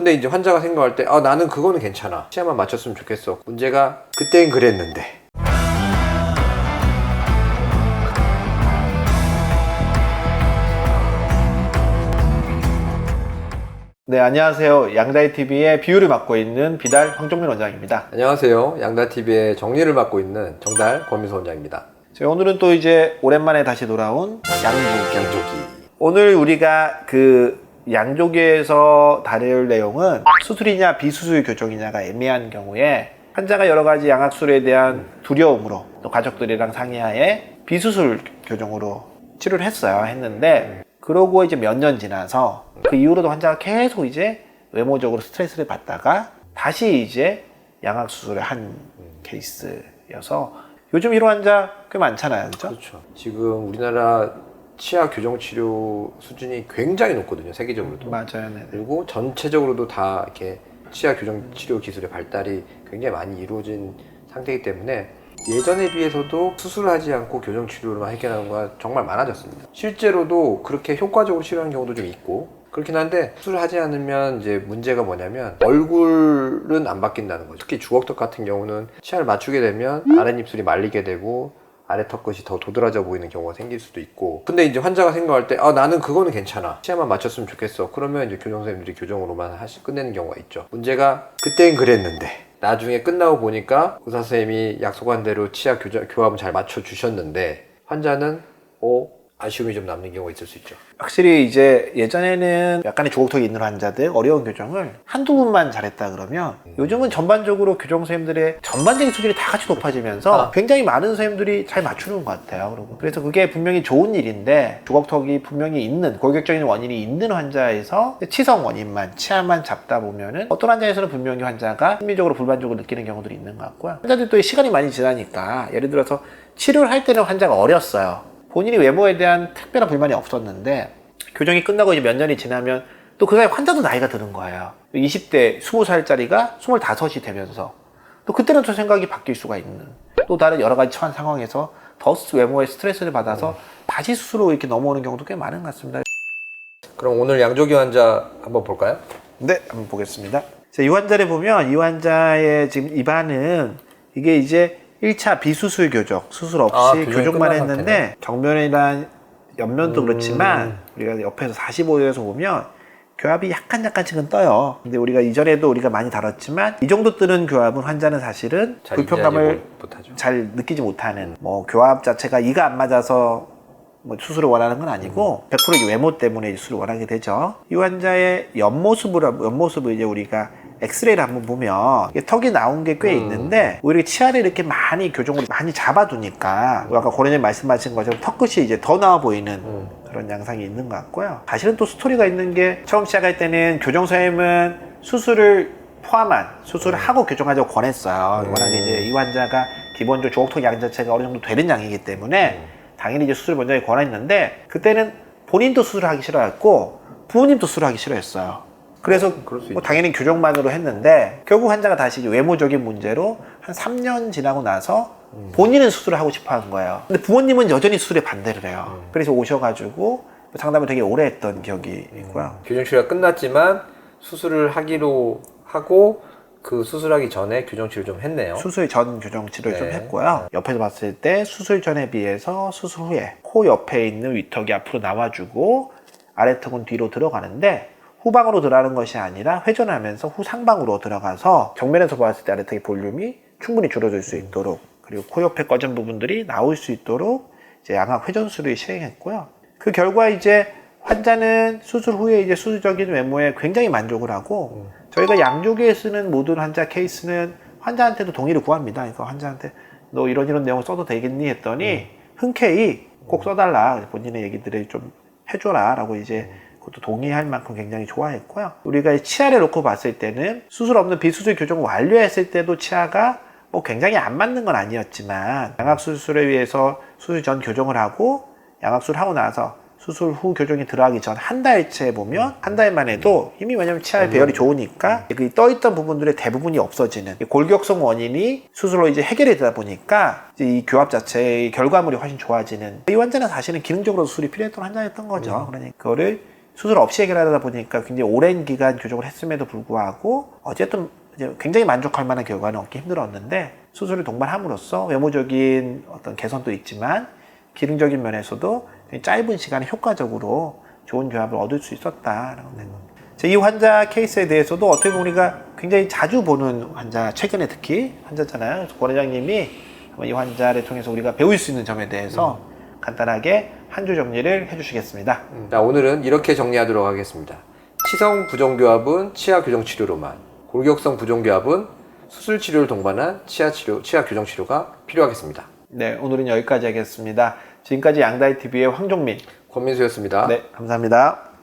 근데 이제 환자가 생각할 때 나는 그거는 괜찮아, 치아만 맞췄으면 좋겠어. 문제가 그땐 그랬는데. 네, 안녕하세요. 양다이TV의 비유를 맡고 있는 비달 황종민 원장입니다. 안녕하세요. 양다TV의 정리를 맡고 있는 정달 권민서 원장입니다. 오늘은 또 이제 오랜만에 다시 돌아온 양조기. 양조기. 오늘 우리가 그 양조기에서 다룰 내용은 수술이냐 비수술 교정이냐가 애매한 경우에 환자가 여러 가지 양악술에 대한 두려움으로 또 가족들이랑 상의하에 비수술 교정으로 치료를 했는데 그러고 이제 몇 년 지나서 그 이후로도 환자가 계속 이제 외모적으로 스트레스를 받다가 다시 이제 양악수술을 한 케이스여서 요즘 이런 환자 꽤 많잖아요, 그렇죠? 그렇죠. 지금 우리나라 치아 교정 치료 수준이 굉장히 높거든요, 세계적으로도. 맞아요, 네. 그리고 전체적으로도 다 이렇게 치아 교정 치료 기술의 발달이 굉장히 많이 이루어진 상태이기 때문에 예전에 비해서도 수술을 하지 않고 교정 치료로만 해결하는 거가 정말 많아졌습니다. 실제로도 그렇게 효과적으로 치료하는 경우도 좀 있고 그렇긴 한데, 수술을 하지 않으면 이제 문제가 뭐냐면 얼굴은 안 바뀐다는 거죠. 특히 주걱턱 같은 경우는 치아를 맞추게 되면 아랫입술이 말리게 되고 아래 턱끝이 더 도드라져 보이는 경우가 생길 수도 있고. 근데 이제 환자가 생각할 때 나는 그거는 괜찮아, 치아만 맞췄으면 좋겠어. 그러면 이제 교정 선생님들이 교정으로만 끝내는 경우가 있죠. 문제가 그땐 그랬는데 나중에 끝나고 보니까 의사 선생님이 약속한 대로 치아 교합은 잘 맞춰 주셨는데 환자는 아쉬움이 좀 남는 경우가 있을 수 있죠. 확실히 이제 예전에는 약간의 주걱턱이 있는 환자들 어려운 교정을 한두 분만 잘했다 그러면 요즘은 전반적으로 교정 선생님들의 전반적인 수준이 다 같이 높아지면서 굉장히 많은 선생님들이 잘 맞추는 것 같아요. 그래서 그게 분명히 좋은 일인데, 주걱턱이 분명히 있는 골격적인 원인이 있는 환자에서 치성 원인만 치아만 잡다 보면은 어떤 환자에서는 분명히 환자가 심리적으로 불만족을 느끼는 경우들이 있는 것 같고요. 환자들도 시간이 많이 지나니까 예를 들어서 치료를 할 때는 환자가 어렸어요. 본인이 외모에 대한 특별한 불만이 없었는데 교정이 끝나고 이제 몇 년이 지나면 또 그 사이 환자도 나이가 드는 거예요. 20대 20살짜리가 25이 되면서 또 그때는 또 생각이 바뀔 수가 있는, 또 다른 여러 가지 처한 상황에서 더 외모에 스트레스를 받아서 다시 수술로 이렇게 넘어오는 경우도 꽤 많은 것 같습니다. 그럼 오늘 양조기 환자 한번 볼까요? 네, 한번 보겠습니다. 자, 이 환자를 보면 이 환자의 지금 입안은 이게 이제 1차 비수술 교정, 수술 없이 교정만 했는데 상태네. 정면이랑 옆면도 그렇지만 우리가 옆에서 45도에서 보면 교합이 약간씩은 떠요. 근데 우리가 이전에도 우리가 많이 다뤘지만 이 정도 뜨는 교합은 환자는 사실은 불편감을 잘 느끼지 못하는, 교합 자체가 이가 안 맞아서 수술을 원하는 건 아니고 100% 외모 때문에 수술을 원하게 되죠. 이 환자의 옆모습을 이제 우리가 엑스레이를 한번 보면 턱이 나온 게 꽤 있는데 오히려 치아를 이렇게 많이 교정으로 많이 잡아두니까 아까 고객님 말씀하신 것처럼 턱끝이 이제 더 나와 보이는 그런 양상이 있는 것 같고요. 사실은 또 스토리가 있는 게, 처음 시작할 때는 교정 선생님은 수술을 포함한 수술을 하고 교정하자고 권했어요. 워낙에 이제 이 환자가 기본적으로 주걱턱 양 자체가 어느 정도 되는 양이기 때문에 당연히 이제 수술을 먼저 권했는데, 그때는 본인도 수술을 하기 싫어했고 부모님도 수술을 하기 싫어했어요. 그래서 당연히 교정만으로 했는데 결국 환자가 다시 이제 외모적인 문제로 한 3년 지나고 나서 본인은 수술을 하고 싶어 한 거예요. 근데 부모님은 여전히 수술에 반대를 해요. 그래서 오셔가지고 상담을 되게 오래 했던 기억이 있고요. 교정 치료가 끝났지만 수술을 하기로 하고 그 수술하기 전에 교정 치료 좀 했네요. 수술 전 교정 치료를 좀 했고요. 옆에서 봤을 때 수술 전에 비해서 수술 후에 코 옆에 있는 위턱이 앞으로 나와주고 아래턱은 뒤로 들어가는데, 후방으로 들어가는 것이 아니라 회전하면서 후상방으로 들어가서 정면에서 봤을 때 아래턱의 볼륨이 충분히 줄어들 수 있도록, 그리고 코 옆에 꺼진 부분들이 나올 수 있도록 이제 양악 회전술을 시행했고요. 그 결과 이제 환자는 수술 후에 이제 수술적인 외모에 굉장히 만족을 하고, 저희가 양조기에 쓰는 모든 환자 케이스는 환자한테도 동의를 구합니다. 그러니까 환자한테 너 이런 내용을 써도 되겠니 했더니 흔쾌히 꼭 써달라, 본인의 얘기들을 좀 해줘라 라고 이제 그것도 동의할 만큼 굉장히 좋아했고요. 우리가 치아를 놓고 봤을 때는 수술 없는 비수술 교정을 완료했을 때도 치아가 굉장히 안 맞는 건 아니었지만, 양악수술에 위해서 수술 전 교정을 하고 양악수술 하고 나서 수술 후 교정이 들어가기 전 한 달째 보면 한 달만 해도 이미, 왜냐면 치아의 배열이 좋으니까 그 떠있던 부분들의 대부분이 없어지는, 골격성 원인이 수술로 이제 해결이 되다 보니까 이제 이 교합 자체의 결과물이 훨씬 좋아지는, 이 환자는 사실은 기능적으로 수술이 필요했던 환자였던 거죠. 그러니까 그거를 수술 없이 해결하다 보니까 굉장히 오랜 기간 교정을 했음에도 불구하고 어쨌든 이제 굉장히 만족할 만한 결과는 얻기 힘들었는데 수술을 동반함으로써 외모적인 어떤 개선도 있지만 기능적인 면에서도 짧은 시간에 효과적으로 좋은 결합을 얻을 수 있었다라고 된 겁니다. 이 환자 케이스에 대해서도 어떻게 보면 우리가 굉장히 자주 보는 환자, 최근에 특히 환자잖아요. 그래서 권 회장님이 이 환자를 통해서 우리가 배울 수 있는 점에 대해서 간단하게 한 줄 정리를 해주시겠습니다. 자, 오늘은 이렇게 정리하도록 하겠습니다. 치성 부종교합은 치아 교정 치료로만, 골격성 부종교합은 수술 치료를 동반한 치아 교정 치료가 필요하겠습니다. 네, 오늘은 여기까지 하겠습니다. 지금까지 양다이TV의 황종민, 권민수였습니다. 네, 감사합니다.